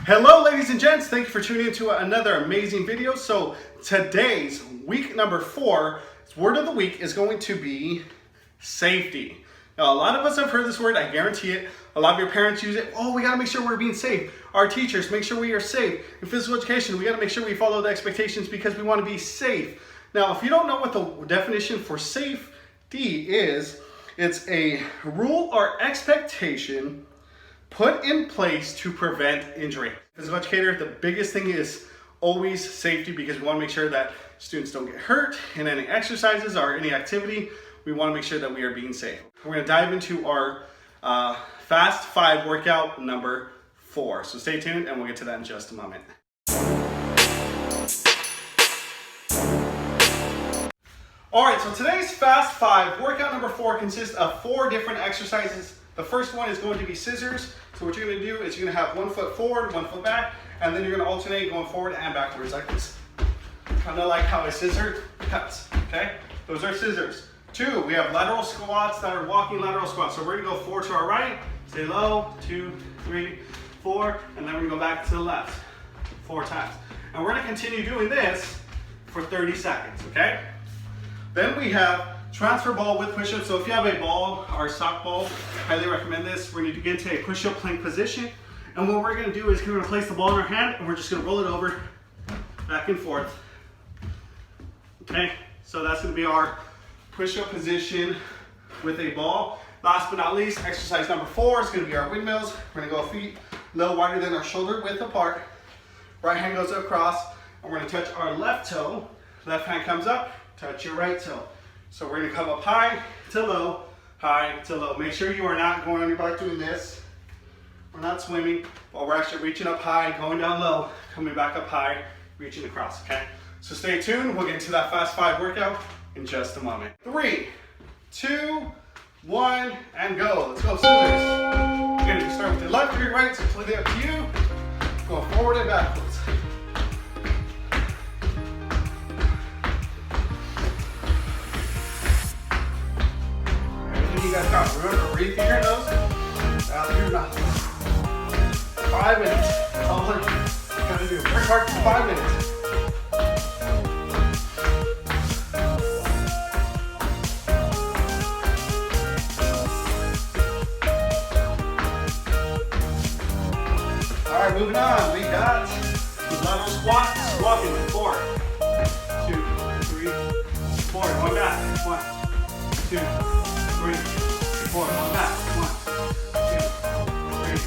Hello ladies and gents, thank you for tuning in to another amazing video. So today's week number 4 word of the week is going to be safety. Now a lot of us have heard this word, I guarantee it. A lot of your parents use it. Oh, we gotta make sure we're being safe. Our teachers, make sure we are safe. In physical education, we gotta make sure we follow the expectations because we wanna be safe. Now if you don't know what the definition for safety is, it's a rule or expectation put in place to prevent injury. Physical educator, the biggest thing is always safety because we want to make sure that students don't get hurt in any exercises or any activity. We want to make sure that we are being safe. We're going to dive into our Fast 5 workout number 4. So stay tuned and we'll get to that in just a moment. All right, so today's Fast 5 workout number 4 consists of 4 different exercises. The first one is going to be scissors. So what you're going to do is you're going to have 1 foot forward, 1 foot back, and then you're going to alternate going forward and backwards like this. Kind of like how a scissor cuts, okay? Those are scissors. 2, we have lateral squats that are walking lateral squats. So we're going to go 4 to our right, stay low, 2, 3, 4, and then we're going to go back to the left 4 times. And we're going to continue doing this for 30 seconds, okay? Then we have transfer ball with push-up. So if you have a ball or sock ball, highly recommend this. We're going to get into a push-up plank position. And what we're going to do is we're going to place the ball in our hand and we're just going to roll it over back and forth. Okay, so that's going to be our push-up position with a ball. Last but not least, exercise number 4 is going to be our windmills. We're going to go feet a little wider than our shoulder width apart. Right hand goes across and we're going to touch our left toe. Left hand comes up, touch your right toe. So we're going to come up high to low, high to low. Make sure you are not going on your back doing this. We're not swimming, but we're actually reaching up high, going down low, coming back up high, reaching across, okay? So stay tuned. We'll get into that Fast 5 workout in just a moment. 3, 2, 1, and go. Let's go, scissors. You're going to start with the left or your right, so completely up to you. Going forward and backwards. You guys got. Remember, breathe through your nose, out through your mouth. 5 minutes. That's all we're gonna do. Work hard for 5 minutes. All right, moving on. We got lateral squats. Walking. 4, 2, 3, 4. Going back. 1, 2, 3, 4, one back. 1, 2, 3,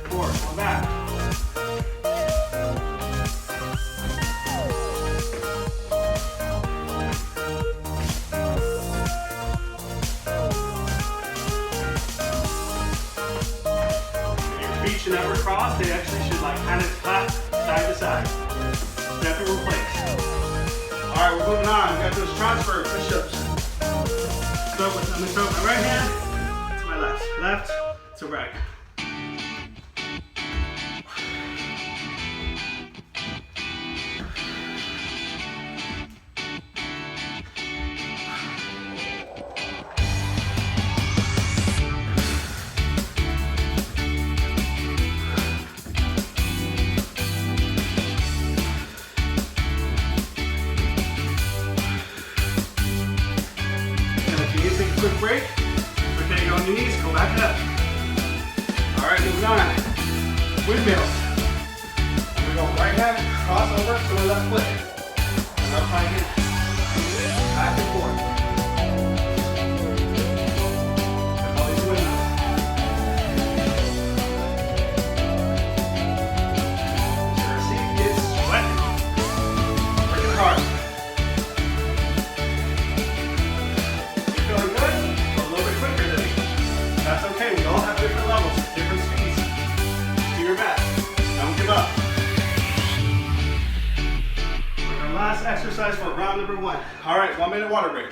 4, one back. And your feet should never cross. They actually should like kind of tap side to side. Step and replace. All right, we're moving on. We got those transfer push-ups. I'm going to start with my right hand to my left to right. Quick break. Okay, go on your knees, go back up. All right, moving on. Windmills. We go right hand, cross over to the left foot. And up high again. Back and forth. All these windmills. Garcia is sweating. Working hard. That's okay, we all have different levels, different speeds. Do your best, don't give up. Our last exercise for round number 1. All right, 1 minute water break.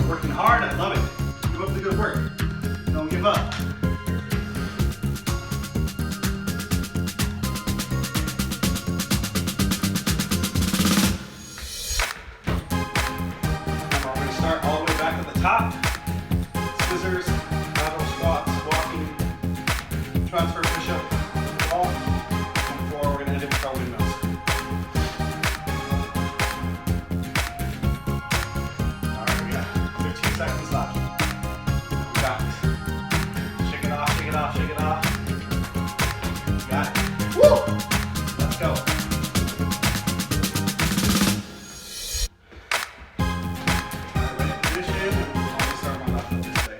Working hard, I love it. Keep up the good work. Don't give up. off, shake it off. Got it. Woo! Let's go.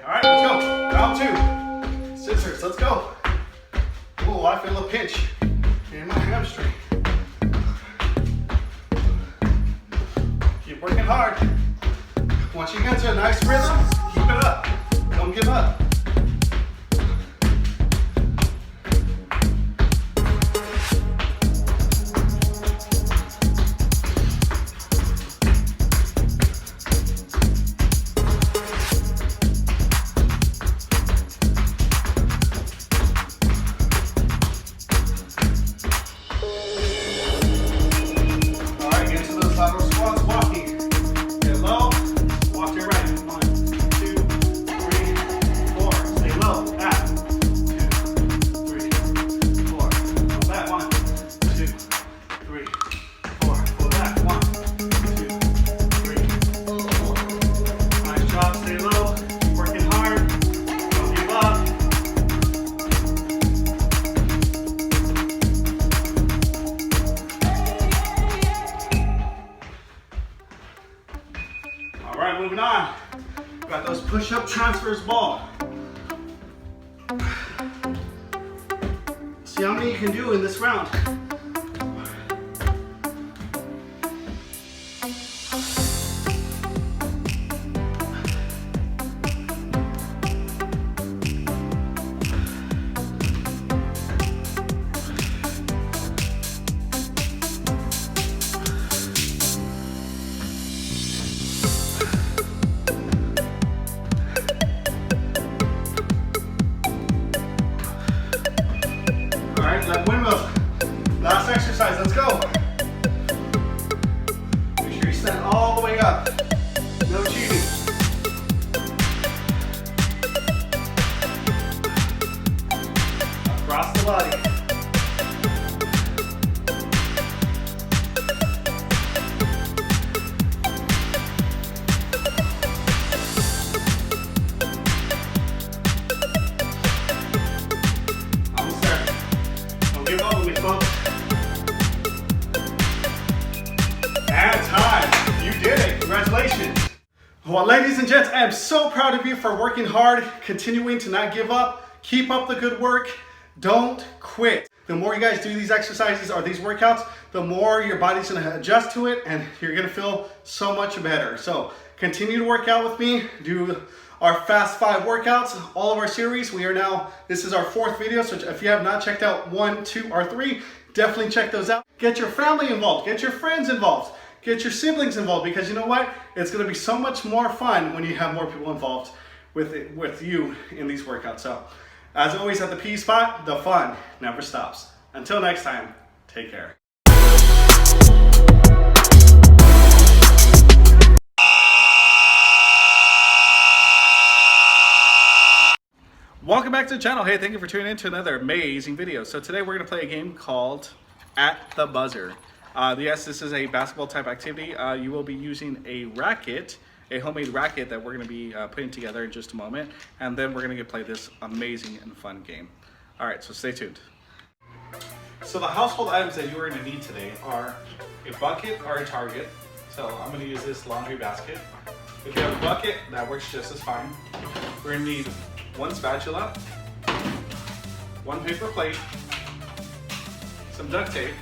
Alright, let's go. Round 2. Scissors, let's go. Oh, I feel a pinch in my hamstring. Keep working hard. Once you get to a nice rhythm, keep it up. Don't give up. Alright, moving on. Got those push-up transfers ball. See how many you can do in this round. Like windmills. Last exercise, let's go. Make sure you stand all the way up. No cheating. Across the body. Give up with me, folks. And time. You did it. Congratulations. Well, ladies and gents, I am so proud of you for working hard, continuing to not give up. Keep up the good work. Don't quit. The more you guys do these exercises or these workouts, the more your body's going to adjust to it and you're going to feel so much better. So continue to work out with me. Do our Fast 5 workouts, all of our series. This is our 4th video, so if you have not checked out 1, 2, or 3, definitely check those out. Get your family involved, get your friends involved, get your siblings involved, because you know what? It's gonna be so much more fun when you have more people involved with you in these workouts. So, as always at the P.E Spot, the fun never stops. Until next time, take care. Welcome back to the channel. Hey, thank you for tuning in to another amazing video. So today we're going to play a game called At the Buzzer. Yes, this is a basketball type activity. You will be using a racket, a homemade racket that we're going to be putting together in just a moment. And then we're going to play this amazing and fun game. All right, so stay tuned. So the household items that you are going to need today are a bucket or a target. So I'm going to use this laundry basket. If you have a bucket, that works just as fine. We're going to need 1 spatula, 1 paper plate, some duct tape,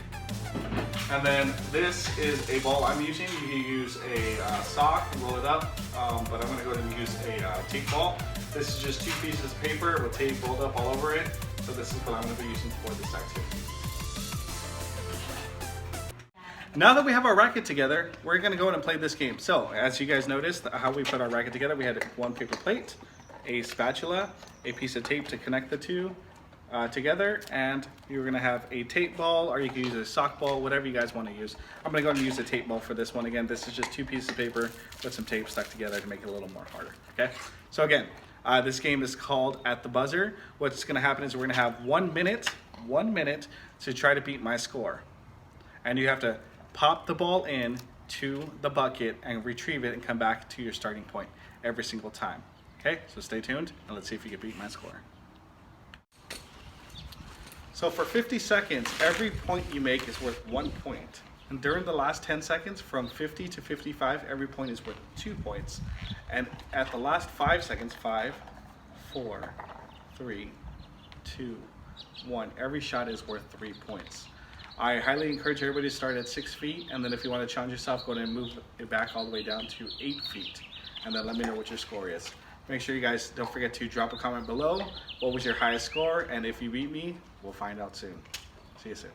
and then this is a ball I'm using. You can use a sock and roll it up, but I'm going to go ahead and use a tape ball. This is just 2 pieces of paper with tape rolled up all over it. So this is what I'm going to be using for this activity. Now that we have our racket together, we're going to go ahead and play this game. So as you guys noticed how we put our racket together, we had 1 paper plate, a spatula, a piece of tape to connect the two together, and you're gonna have a tape ball, or you can use a sock ball, whatever you guys want to use. I'm gonna go ahead and use a tape ball for this one. Again, this is just 2 pieces of paper with some tape stuck together to make it a little more harder, okay? So again, this game is called At the Buzzer. What's gonna happen is we're gonna have 1 minute to try to beat my score. And you have to pop the ball in to the bucket and retrieve it and come back to your starting point every single time. Okay, so stay tuned and let's see if you can beat my score. So for 50 seconds, every point you make is worth 1 point. And during the last 10 seconds, from 50 to 55, every point is worth 2 points. And at the last 5 seconds, 5, 4, 3, 2, 1, every shot is worth 3 points. I highly encourage everybody to start at 6 feet, and then if you want to challenge yourself, go ahead and move it back all the way down to 8 feet. And then let me know what your score is. Make sure you guys don't forget to drop a comment below. What was your highest score? And if you beat me, we'll find out soon. See you soon.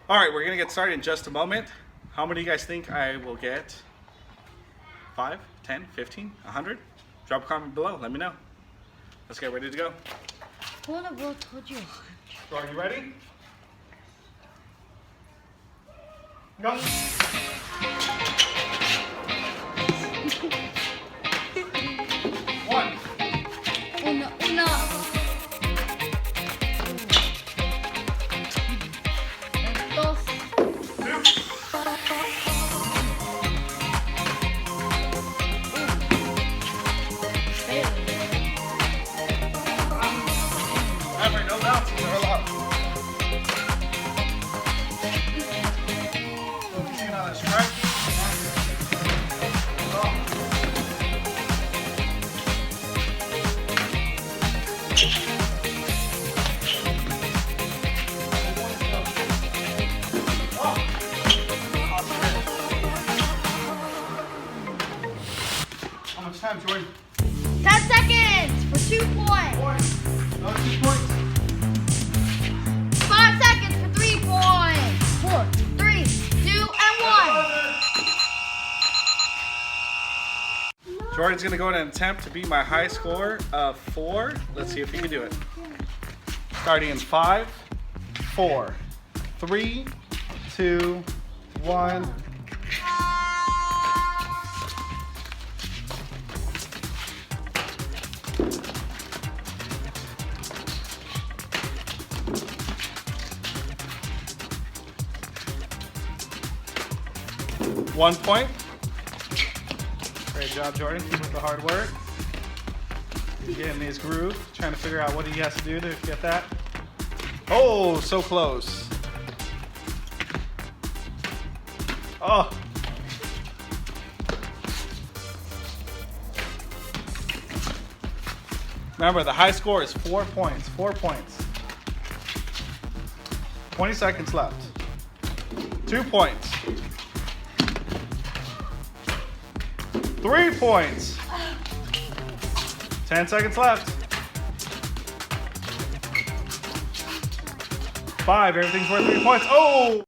All right, we're gonna get started in just a moment. How many of you guys think I will get? 5, 10, 15, 100? Drop a comment below, let me know. Let's get ready to go. Hold on, bro, told you. So are you ready? Go. One. Una. Dos. Remember, no bouncing or allowed. Focusing on the strike. How much time, Jordan? 10 seconds for 2 points. No, 2 points. 5 seconds for 3 points. 4, 3, 2, and 1. Jordan's gonna go in and attempt to beat my high score of 4. Let's see if he can do it. Starting in 5, 4, 3, 2, 1. One point. Great job, Jordan. Keep up the hard work. He's getting his groove, trying to figure out what he has to do to get that. Oh, so close. Oh. Remember, the high score is 4 points. 4 points. 20 seconds left. 2 points. 3 points. 10 seconds left. 5, everything's worth 3 points. Oh!